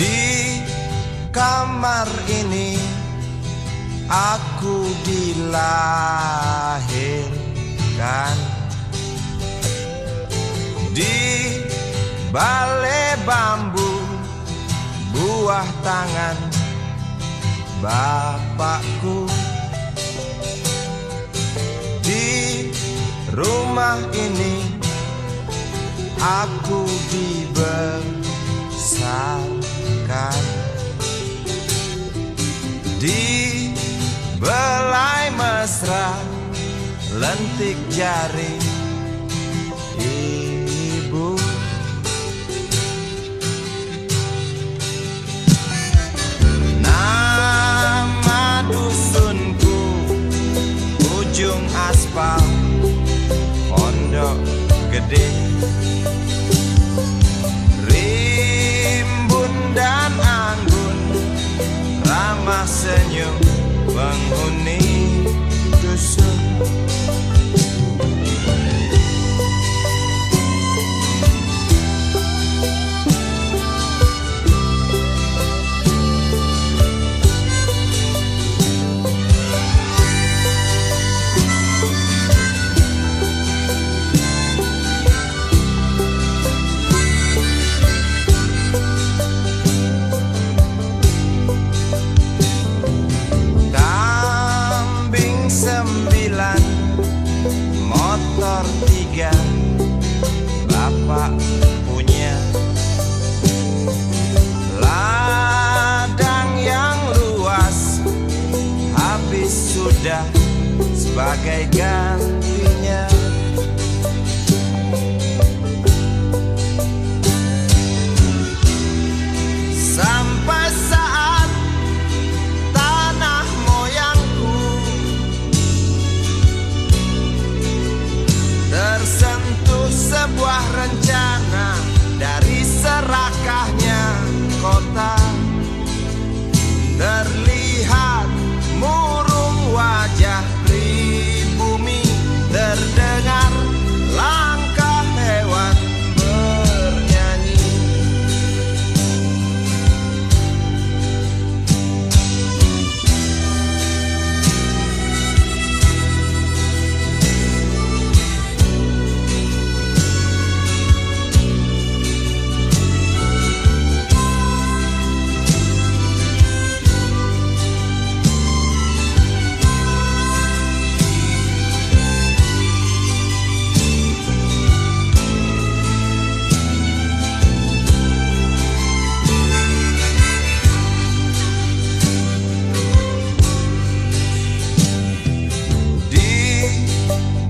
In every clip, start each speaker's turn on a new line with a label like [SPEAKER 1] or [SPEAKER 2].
[SPEAKER 1] Di kamar ini aku dilahirkan, di balai bambu buah tangan bapakku. Di rumah ini aku dibesarkan, di belai mesra lentik jari ibu. Nama dusunku ujung aspal Pondok Gede. Rimbun dan anggun ramah senyum penghuni dusun. Motor 3 bapak punya, ladang yang luas habis sudah sebagai gantinya. Sampai saat tanah moyangku tersentuh sebuah rencana dari serakahnya kota, terlihat murung wajah pribumi, terdengar langkah hewan bernyanyi.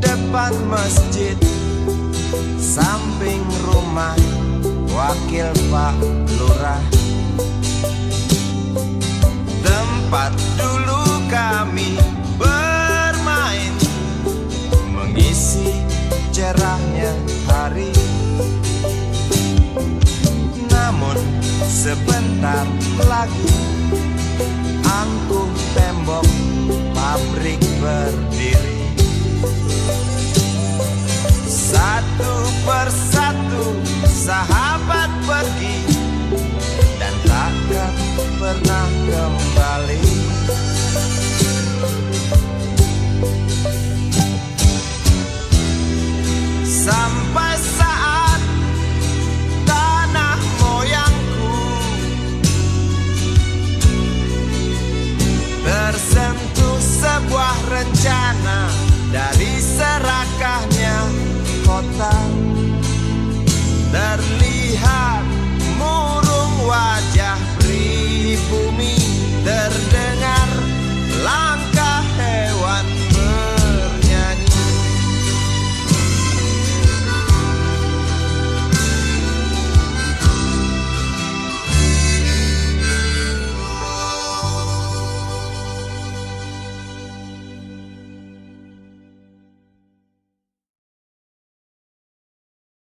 [SPEAKER 1] Depan masjid samping rumah wakil Pak Lurah, tempat dulu kami bermain mengisi cerahnya hari. Namun sebentar lagi angkuh tembok pabrik berdiri. Satu persatu sahabat pergi,